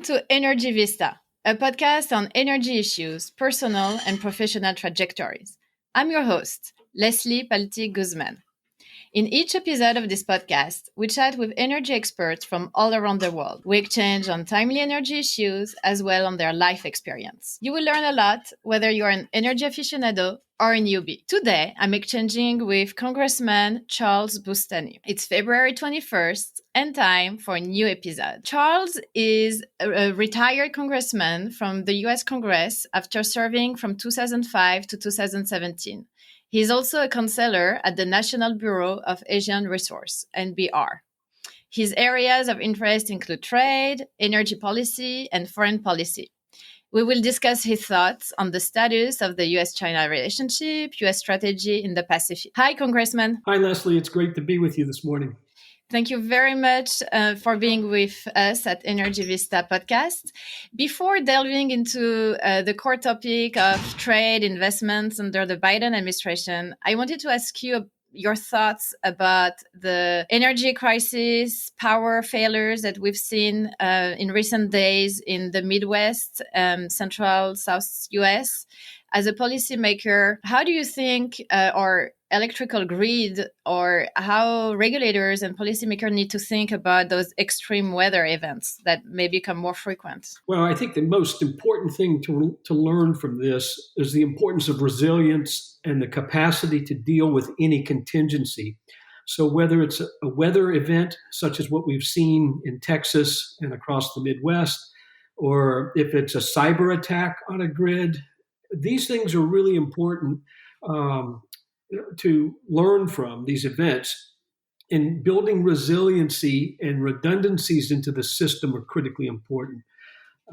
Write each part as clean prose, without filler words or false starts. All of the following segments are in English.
to Energy Vista, a podcast on energy issues, personal and professional trajectories. I'm your host, Leslie Palti-Guzman. In each episode of this podcast, we chat with energy experts from all around the world. We exchange on timely energy issues as well on their life experience. You will learn a lot whether you are an energy aficionado or a newbie. Today, I'm exchanging with Congressman Charles Boustany. It's February 21st and time for a new episode. Charles is a retired congressman from the US Congress after serving from 2005 to 2017. He is also a counselor at the National Bureau of Asian Resource, NBR. His areas of interest include trade, energy policy, and foreign policy. We will discuss his thoughts on the status of the US-China relationship, US strategy in the Pacific. Hi, Congressman. Hi, Leslie. It's great to be with you this morning. Thank you very much for being with us at Energy Vista podcast. Before delving into the core topic of trade investments under the Biden administration, I wanted to ask you your thoughts about the energy crisis, power failures that we've seen in recent days in the Midwest, Central, South US. As a policymaker, how do you think our electrical grid or how regulators and policymakers need to think about those extreme weather events that may become more frequent? Well, I think the most important thing to learn from this is the importance of resilience and the capacity to deal with any contingency. So whether it's a weather event, such as what we've seen in Texas and across the Midwest, or if it's a cyber attack on a grid, these things are really important to learn from these events. And building resiliency and redundancies into the system are critically important.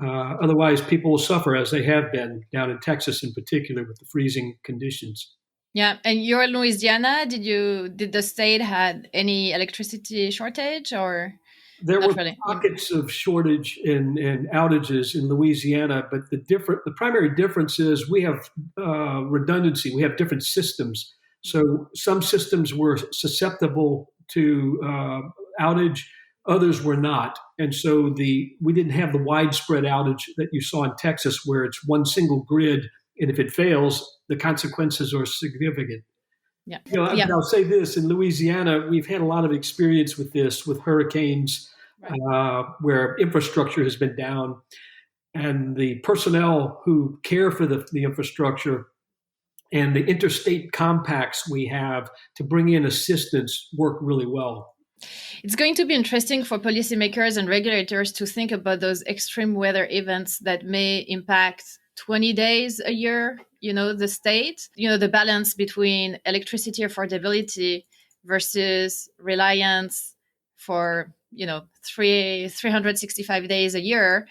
Otherwise, people will suffer, as they have been down in Texas in particular with the freezing conditions. Yeah, and you're in Louisiana. Did the state had any electricity shortage or? There were pockets of shortage and outages in Louisiana, but the primary difference is we have redundancy. We have different systems. So some systems were susceptible to outage, others were not. And so we didn't have the widespread outage that you saw in Texas, where it's one single grid, and if it fails, the consequences are significant. Yeah. I'll say this, in Louisiana, we've had a lot of experience with this, with hurricanes, right, where infrastructure has been down, and the personnel who care for the infrastructure and the interstate compacts we have to bring in assistance work really well. It's going to be interesting for policymakers and regulators to think about those extreme weather events that may impact 20 days a year, the state, the balance between electricity affordability versus reliance for, 365 days a year.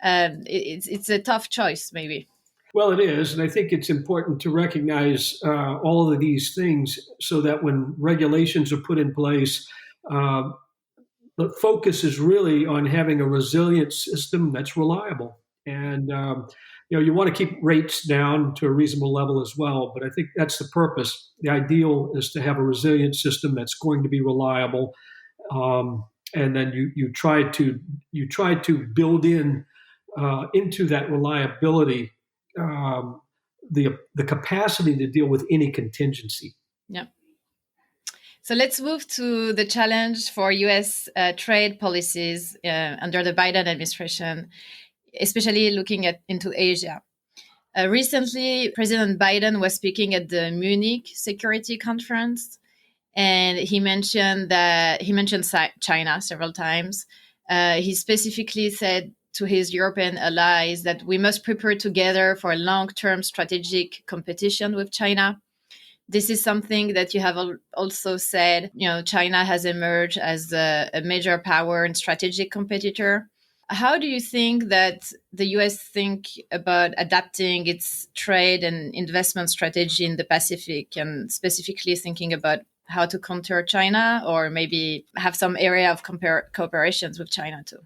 It's a tough choice, maybe. Well, it is. And I think it's important to recognize all of these things so that when regulations are put in place, the focus is really on having a resilient system that's reliable. And you want to keep rates down to a reasonable level as well. But I think that's the purpose. The ideal is to have a resilient system that's going to be reliable. And then you try to build in into that reliability the capacity to deal with any contingency. Yeah. So let's move to the challenge for U.S. Trade policies under the Biden administration, especially looking into Asia. Recently, President Biden was speaking at the Munich Security Conference, and he mentioned China several times. He specifically said to his European allies that we must prepare together for a long-term strategic competition with China. This is something that you have also said. China has emerged as a major power and strategic competitor. How do you think that the U.S. think about adapting its trade and investment strategy in the Pacific, and specifically thinking about how to counter China, or maybe have some area of cooperations with China too?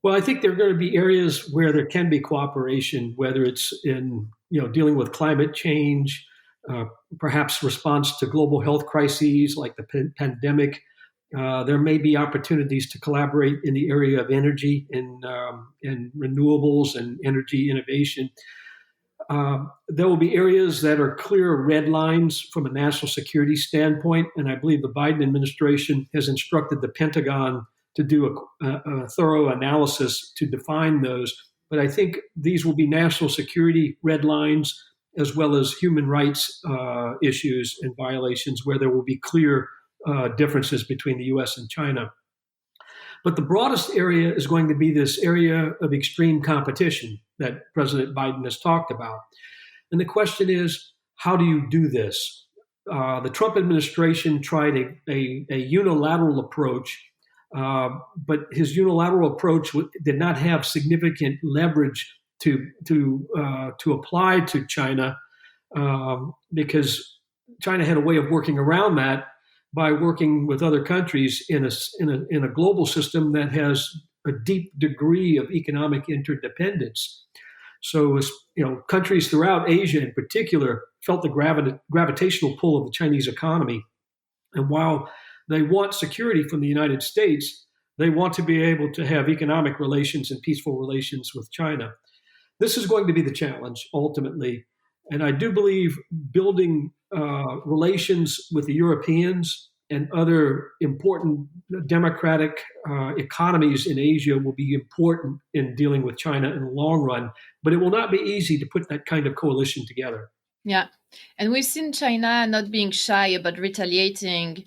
Well, I think there are going to be areas where there can be cooperation, whether it's in dealing with climate change, perhaps response to global health crises like the pandemic, There may be opportunities to collaborate in the area of energy and renewables and energy innovation. There will be areas that are clear red lines from a national security standpoint, and I believe the Biden administration has instructed the Pentagon to do a thorough analysis to define those. But I think these will be national security red lines as well as human rights issues and violations where there will be clear differences between the U.S. and China. But the broadest area is going to be this area of extreme competition that President Biden has talked about. And the question is, how do you do this? The Trump administration tried a unilateral approach, but his unilateral approach did not have significant leverage to apply to China because China had a way of working around that by working with other countries in a global system that has a deep degree of economic interdependence. So, countries throughout Asia in particular felt the gravitational pull of the Chinese economy. And while they want security from the United States, they want to be able to have economic relations and peaceful relations with China. This is going to be the challenge ultimately. And I do believe building relations with the Europeans and other important democratic economies in Asia will be important in dealing with China in the long run. But it will not be easy to put that kind of coalition together. Yeah. And we've seen China not being shy about retaliating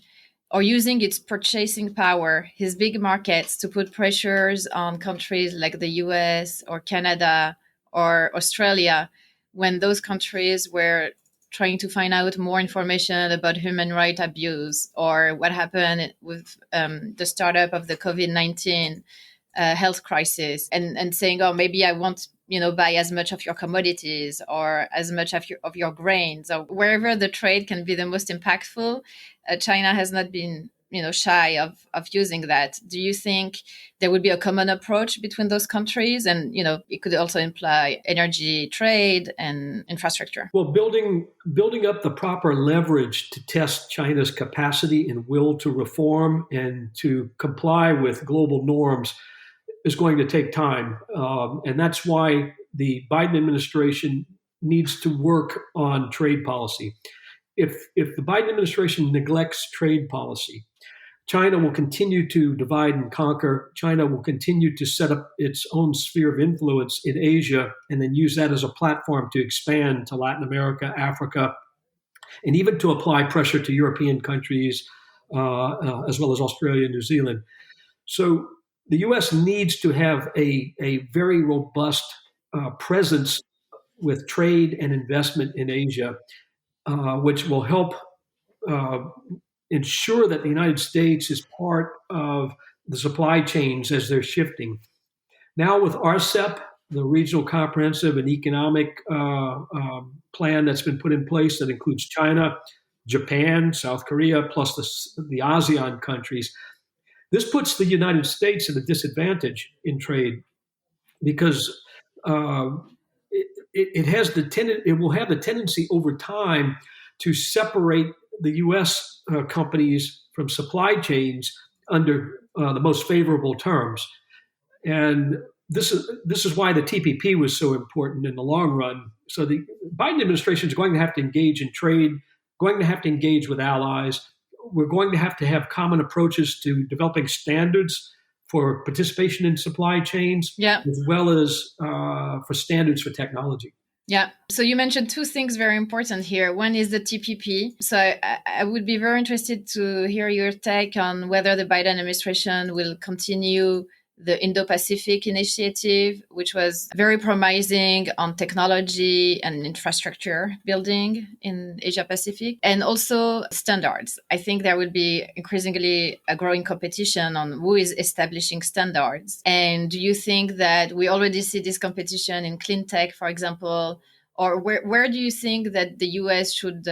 or using its purchasing power, his big markets, to put pressures on countries like the US or Canada or Australia when those countries were trying to find out more information about human rights abuse or what happened with the startup of the COVID-19 health crisis and saying, oh, maybe I won't, buy as much of your commodities or as much of your grains or wherever the trade can be the most impactful. China has not been shy of using that. Do you think there would be a common approach between those countries? And, it could also imply energy, trade, and infrastructure. Well, building up the proper leverage to test China's capacity and will to reform and to comply with global norms is going to take time. And that's why the Biden administration needs to work on trade policy. If the Biden administration neglects trade policy, China will continue to divide and conquer. China will continue to set up its own sphere of influence in Asia and then use that as a platform to expand to Latin America, Africa, and even to apply pressure to European countries, as well as Australia and New Zealand. So the U.S. needs to have a very robust presence with trade and investment in Asia, which will help ensure that the United States is part of the supply chains as they're shifting. Now with RCEP, the Regional Comprehensive and Economic Plan that's been put in place that includes China, Japan, South Korea, plus the ASEAN countries, this puts the United States at a disadvantage in trade because it will have the tendency over time to separate the U.S. Companies from supply chains under the most favorable terms. And this is why the TPP was so important in the long run. So the Biden administration is going to have to engage in trade, going to have to engage with allies. We're going to have common approaches to developing standards for participation in supply chains, as well as for standards for technology. Yeah. So you mentioned two things very important here. One is the TPP. So I would be very interested to hear your take on whether the Biden administration will continue the Indo-Pacific initiative, which was very promising on technology and infrastructure building in Asia-Pacific, and also standards. I think there will be increasingly a growing competition on who is establishing standards. And do you think that we already see this competition in clean tech, for example, or where do you think that the US should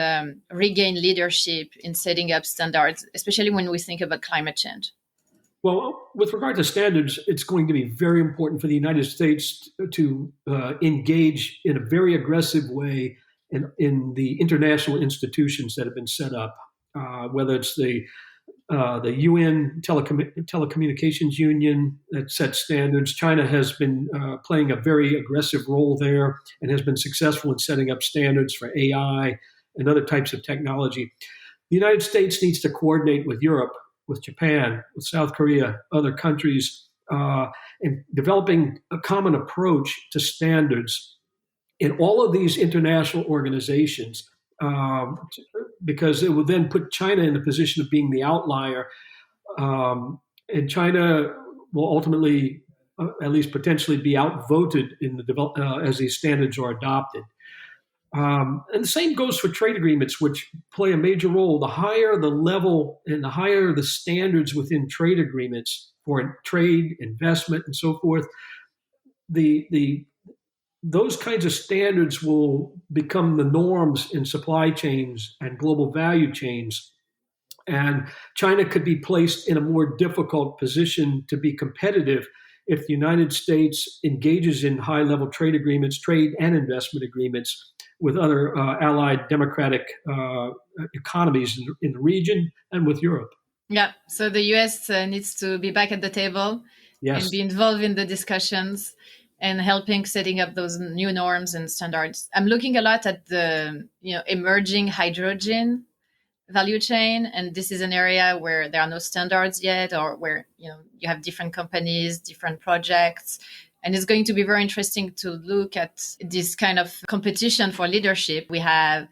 regain leadership in setting up standards, especially when we think about climate change? Well, with regard to standards, it's going to be very important for the United States to engage in a very aggressive way in the international institutions that have been set up, whether it's the the UN Telecommunications Union that sets standards. China has been playing a very aggressive role there and has been successful in setting up standards for AI and other types of technology. The United States needs to coordinate with Europe, with Japan, with South Korea, other countries, in developing a common approach to standards in all of these international organizations, because it will then put China in the position of being the outlier. And China will ultimately, at least potentially, be outvoted in as these standards are adopted. And the same goes for trade agreements, which play a major role. The higher the level and the higher the standards within trade agreements for trade, investment, and so forth, those kinds of standards will become the norms in supply chains and global value chains. And China could be placed in a more difficult position to be competitive if the United States engages in high-level trade agreements, trade and investment agreements with other allied democratic economies in the region and with Europe. Yeah, so the US needs to be back at the table and be involved in the discussions and helping setting up those new norms and standards. I'm looking a lot at the emerging hydrogen value chain, and this is an area where there are no standards yet, or where you have different companies, different projects. And it's going to be very interesting to look at this kind of competition for leadership. We have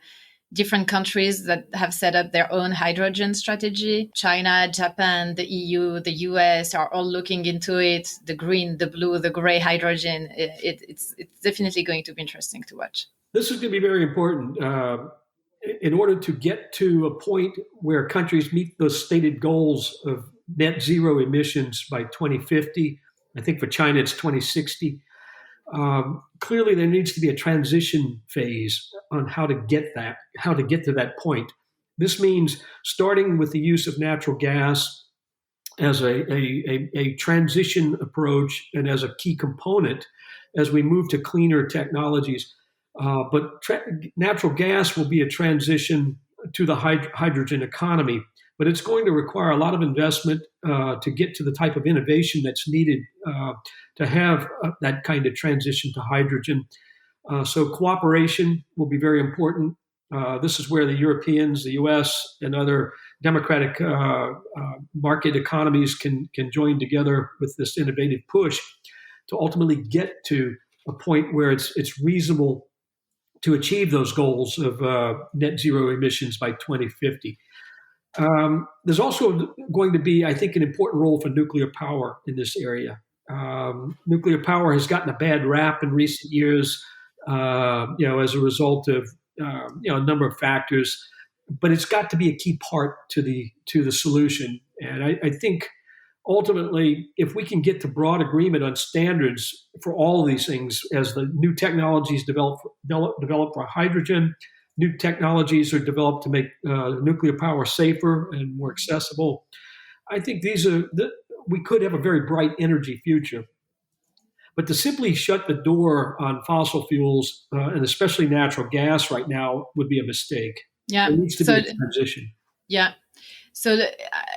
different countries that have set up their own hydrogen strategy. China, Japan, the EU, the US are all looking into it. The green, the blue, the gray hydrogen. It's definitely going to be interesting to watch. This is going to be very important. In order to get to a point where countries meet those stated goals of net zero emissions by 2050, I think for China it's 2060. Clearly, there needs to be a transition phase on how to get to that point. This means starting with the use of natural gas as a transition approach and as a key component as we move to cleaner technologies. But natural gas will be a transition to the hydrogen economy. But it's going to require a lot of investment to get to the type of innovation that's needed to have that kind of transition to hydrogen. So cooperation will be very important. This is where the Europeans, the U.S., and other democratic market economies can join together with this innovative push to ultimately get to a point where it's reasonable to achieve those goals of net zero emissions by 2050. There's also going to be, I think, an important role for nuclear power in this area. Nuclear power has gotten a bad rap in recent years, as a result of a number of factors, but it's got to be a key part to the solution. And I think ultimately, if we can get to broad agreement on standards for all of these things, as the new technologies develop for hydrogen, new technologies are developed to make nuclear power safer and more accessible, I think we could have a very bright energy future. But to simply shut the door on fossil fuels, and especially natural gas right now, would be a mistake. Yeah. There needs to be a transition. Yeah. So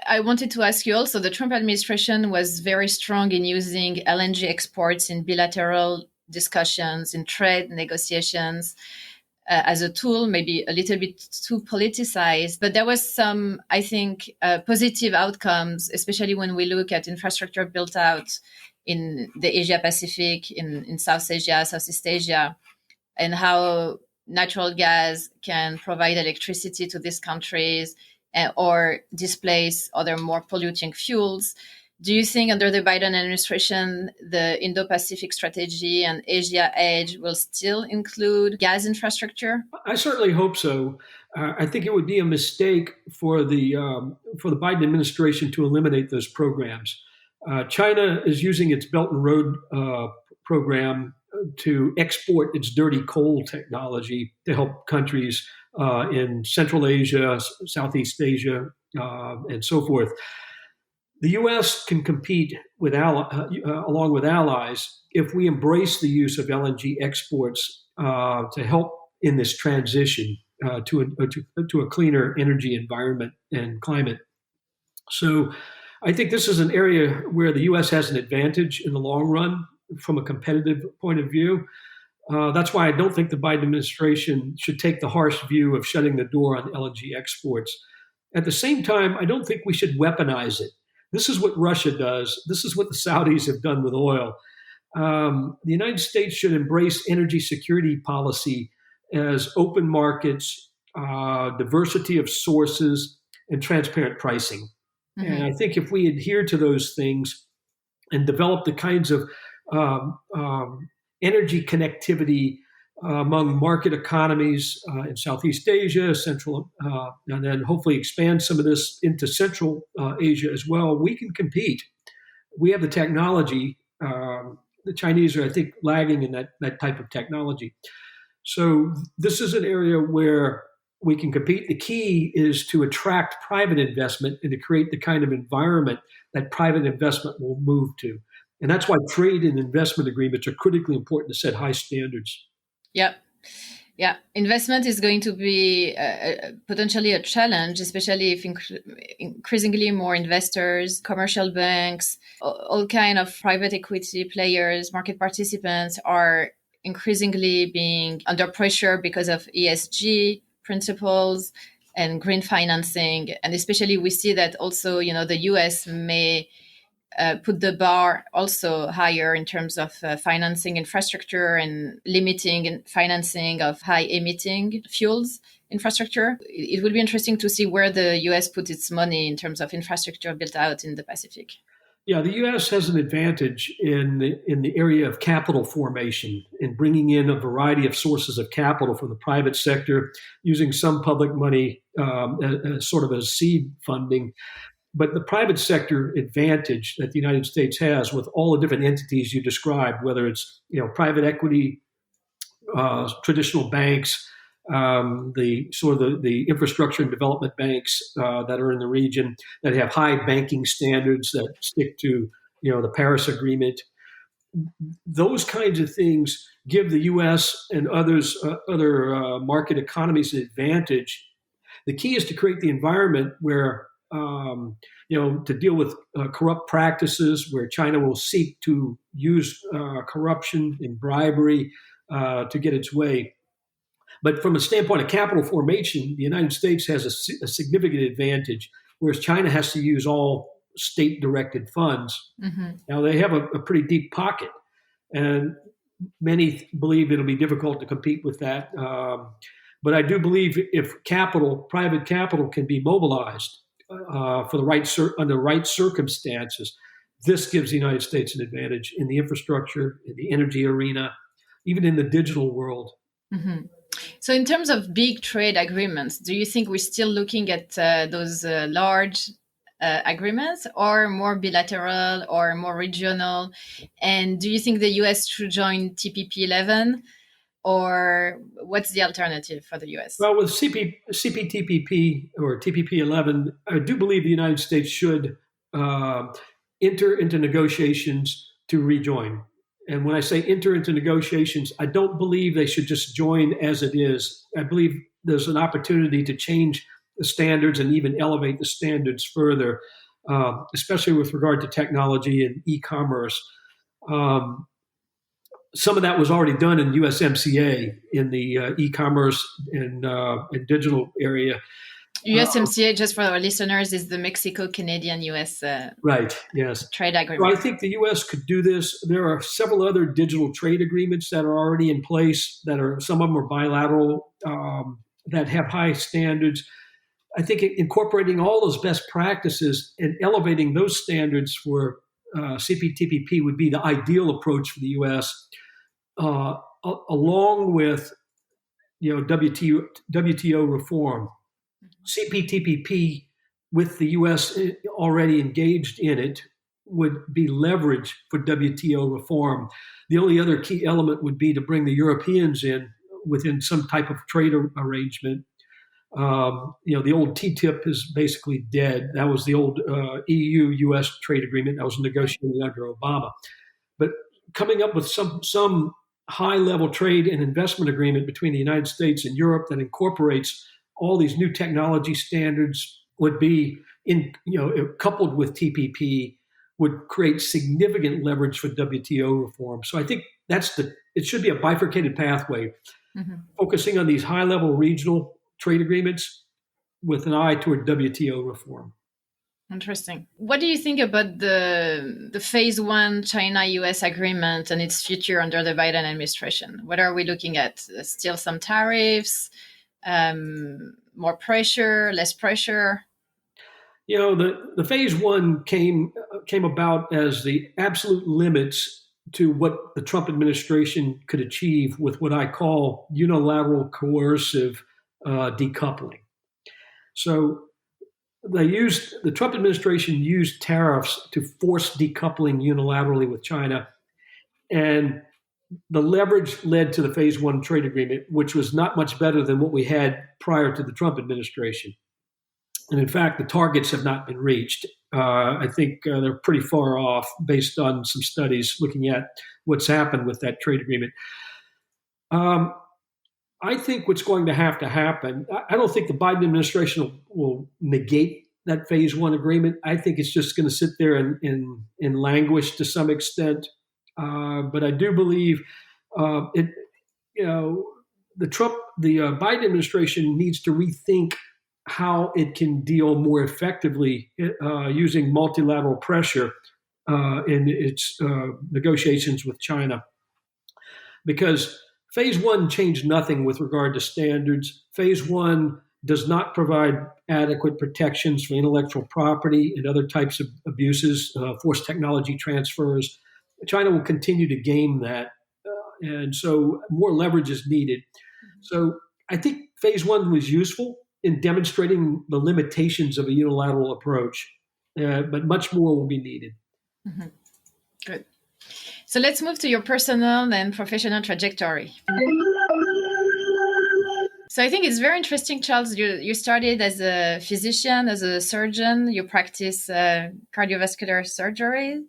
I wanted to ask you also, the Trump administration was very strong in using LNG exports in bilateral discussions, in trade negotiations, as a tool, maybe a little bit too politicized. But there was some, I think, positive outcomes, especially when we look at infrastructure built out in the Asia Pacific, in South Asia, Southeast Asia, and how natural gas can provide electricity to these countries or displace other more polluting fuels. Do you think under the Biden administration, the Indo-Pacific strategy and Asia Edge will still include gas infrastructure? I certainly hope so. I think it would be a mistake for the Biden administration to eliminate those programs. China is using its Belt and Road program to export its dirty coal technology to help countries in Central Asia, Southeast Asia, and so forth. The U.S. can compete along with allies if we embrace the use of LNG exports to help in this transition to a cleaner energy environment and climate. So I think this is an area where the U.S. has an advantage in the long run from a competitive point of view. That's why I don't think the Biden administration should take the harsh view of shutting the door on LNG exports. At the same time, I don't think we should weaponize it. This is what Russia does. This is what the Saudis have done with oil. The United States should embrace energy security policy as open markets, diversity of sources, and transparent pricing. Mm-hmm. And I think if we adhere to those things and develop the kinds of energy connectivity among market economies in Southeast Asia, and then hopefully expand some of this into Central Asia as well, we can compete. We have the technology. The Chinese are, I think, lagging in that type of technology. So this is an area where we can compete. The key is to attract private investment and to create the kind of environment that private investment will move to. And that's why trade and investment agreements are critically important to set high standards. Yep. Yeah, investment is going to be potentially a challenge, especially if increasingly more investors, commercial banks, all kind of private equity players, market participants are increasingly being under pressure because of ESG principles and green financing. And especially we see that also, the US may put the bar also higher in terms of financing infrastructure and limiting financing of high emitting fuels infrastructure. It would be interesting to see where the US put its money in terms of infrastructure built out in the Pacific. Yeah, the U.S. has an advantage in the area of capital formation in bringing in a variety of sources of capital from the private sector, using some public money as sort of as seed funding. But the private sector advantage that the United States has with all the different entities you described, whether it's private equity, traditional banks, the infrastructure and development banks that are in the region that have high banking standards that stick to the Paris Agreement. Those kinds of things give the U.S. and other market economies an advantage. The key is to create the environment where to deal with corrupt practices, where China will seek to use corruption and bribery to get its way. But from a standpoint of capital formation, the United States has a significant advantage, whereas China has to use all state-directed funds. Mm-hmm. Now, they have a pretty deep pocket, and many believe it'll be difficult to compete with that. But I do believe if private capital can be mobilized under the right circumstances, this gives the United States an advantage in the infrastructure, in the energy arena, even in the digital world. Mm-hmm. So in terms of big trade agreements, do you think we're still looking at those large agreements, or more bilateral or more regional? And do you think the US should join TPP-11? Or what's the alternative for the U.S.? Well, with CPTPP or TPP-11, I do believe the United States should enter into negotiations to rejoin. And when I say enter into negotiations, I don't believe they should just join as it is. I believe there's an opportunity to change the standards and even elevate the standards further, especially with regard to technology and e-commerce. Some of that was already done in USMCA in the e-commerce and digital area. USMCA, just for our listeners, is the Mexico-Canadian-US right, yes. trade agreement. So I think the U.S. could do this. There are several other digital trade agreements that are already in place some of them are bilateral, that have high standards. I think incorporating all those best practices and elevating those standards for CPTPP would be the ideal approach for the U.S., along with WTO reform. CPTPP, with the U.S. already engaged in it, would be leverage for WTO reform. The only other key element would be to bring the Europeans in within some type of trade arrangement. The old TTIP is basically dead. That was the old EU-U.S. trade agreement that was negotiated under Obama. But coming up with some high-level trade and investment agreement between the United States and Europe that incorporates all these new technology standards would be coupled with TPP, would create significant leverage for WTO reform. So I think it should be a bifurcated pathway, focusing on these high-level regional trade agreements with an eye toward WTO reform. Interesting. What do you think about the phase one China-US agreement and its future under the Biden administration? What are we looking at? Still some tariffs, more pressure, less pressure? The phase one came about as the absolute limits to what the Trump administration could achieve with what I call unilateral coercive decoupling. So the Trump administration used tariffs to force decoupling unilaterally with China, and the leverage led to the phase one trade agreement, which was not much better than what we had prior to the Trump administration. And in fact, the targets have not been reached. I think they're pretty far off based on some studies looking at what's happened with that trade agreement. I think what's going to happen, I don't think the Biden administration will negate that phase one agreement. I think it's just going to sit there and languish to some extent. But I do believe the Biden administration needs to rethink how it can deal more effectively using multilateral pressure in its negotiations with China. Because phase one changed nothing with regard to standards. Phase one does not provide adequate protections for intellectual property and other types of abuses, forced technology transfers. China will continue to game that. And so more leverage is needed. So I think phase one was useful in demonstrating the limitations of a unilateral approach, but much more will be needed. Mm-hmm. Good. So let's move to your personal and professional trajectory. So I think it's very interesting, Charles. You started as a physician, as a surgeon. You practice cardiovascular surgery,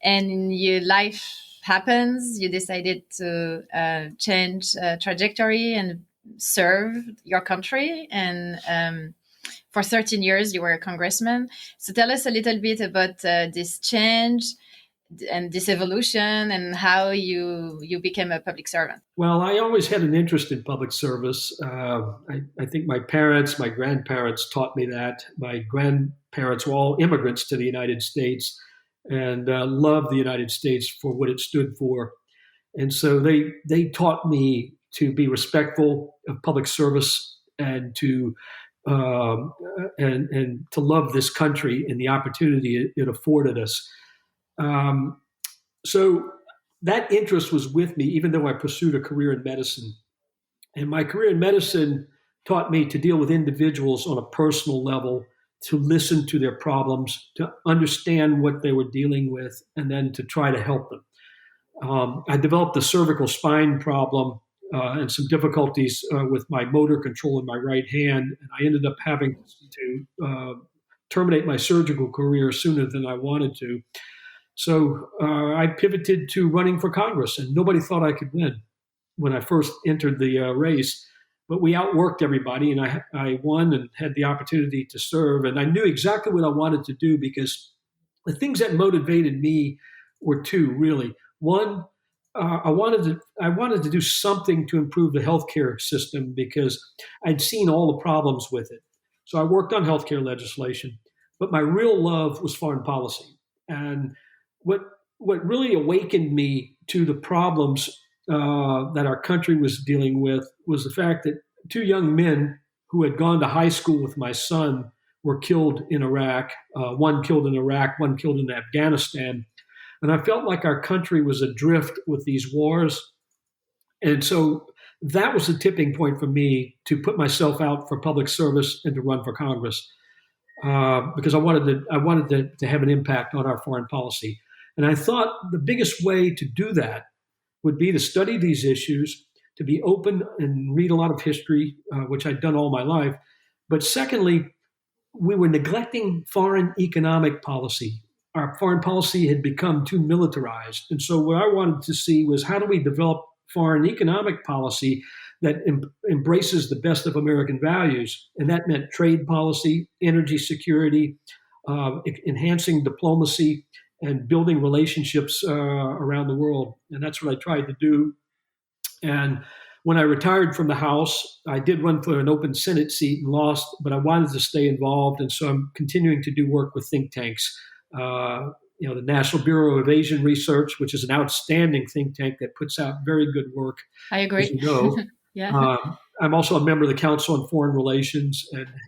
and your life happens. You decided to change trajectory and serve your country. And for 13 years, you were a congressman. So tell us a little bit about this change and this evolution and how you became a public servant. Well, I always had an interest in public service. I think my parents, my grandparents taught me that. My grandparents were all immigrants to the United States and loved the United States for what it stood for. And so they taught me to be respectful of public service and to to love this country and the opportunity it afforded us. So that interest was with me, even though I pursued a career in medicine. And my career in medicine taught me to deal with individuals on a personal level, to listen to their problems, to understand what they were dealing with, and then to try to help them. I developed a cervical spine problem and some difficulties with my motor control in my right hand. And I ended up having to terminate my surgical career sooner than I wanted to. So I pivoted to running for Congress, and nobody thought I could win when I first entered the race. But we outworked everybody, and I won and had the opportunity to serve. And I knew exactly what I wanted to do, because the things that motivated me were two, really. One, I wanted to do something to improve the healthcare system, because I'd seen all the problems with it. So I worked on healthcare legislation, but my real love was foreign policy. And what really awakened me to the problems that our country was dealing with was the fact that two young men who had gone to high school with my son were killed in Iraq. One killed in Iraq, one killed in Afghanistan. And I felt like our country was adrift with these wars. And so that was the tipping point for me to put myself out for public service and to run for Congress, because I wanted to have an impact on our foreign policy. And I thought the biggest way to do that would be to study these issues, to be open and read a lot of history, which I'd done all my life. But secondly, we were neglecting foreign economic policy. Our foreign policy had become too militarized. And so what I wanted to see was, how do we develop foreign economic policy that embraces the best of American values. And that meant trade policy, energy security, enhancing diplomacy, and building relationships around the world. And that's what I tried to do. And when I retired from the House, I did run for an open Senate seat and lost, but I wanted to stay involved. And so I'm continuing to do work with think tanks. The National Bureau of Asian Research, which is an outstanding think tank that puts out very good work. I agree. As you know. Yeah. I'm also a member of the Council on Foreign Relations,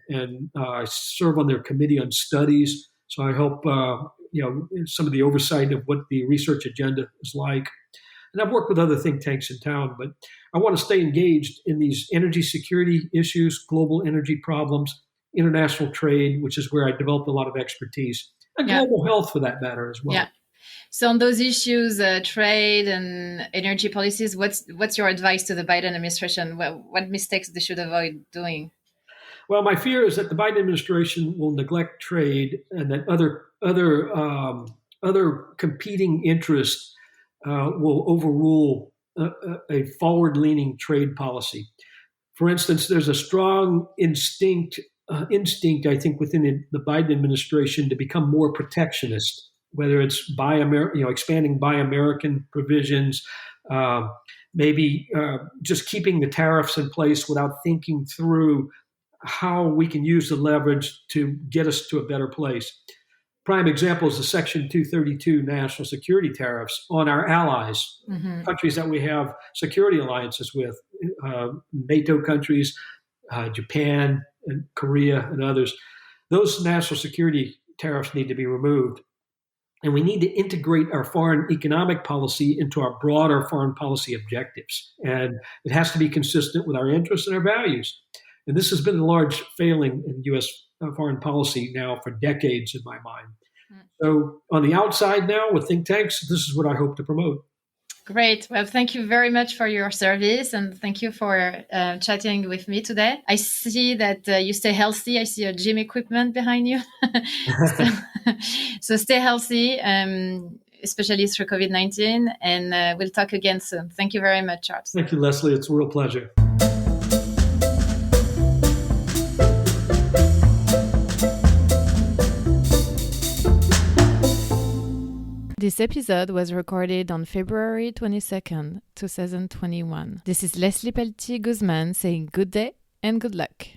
and I serve on their Committee on Studies. So I help, some of the oversight of what the research agenda is like. And I've worked with other think tanks in town, but I want to stay engaged in these energy security issues, global energy problems, international trade, which is where I developed a lot of expertise, and global health for that matter as well. Yeah. So on those issues, trade and energy policies, what's your advice to the Biden administration? What mistakes they should avoid doing? Well, my fear is that the Biden administration will neglect trade, and that other competing interests will overrule a forward-leaning trade policy. For instance, there's a strong instinct, I think, within the Biden administration to become more protectionist, whether it's expanding Buy American provisions, maybe just keeping the tariffs in place without thinking through how we can use the leverage to get us to a better place. Prime example is the Section 232 national security tariffs on our allies, countries that we have security alliances with, NATO countries, Japan and Korea and others. Those national security tariffs need to be removed. And we need to integrate our foreign economic policy into our broader foreign policy objectives. And it has to be consistent with our interests and our values. And this has been a large failing in U.S. foreign policy now for decades, in my mind. So on the outside now with think tanks, this is what I hope to promote. Great. Well, thank you very much for your service, and thank you for chatting with me today. I see that you stay healthy. I see your gym equipment behind you. So stay healthy, especially through COVID-19, and we'll talk again soon. Thank you very much, Charles. Thank you, Leslie. It's a real pleasure. This episode was recorded on February 22nd, 2021. This is Leslie Palti-Guzman saying good day and good luck.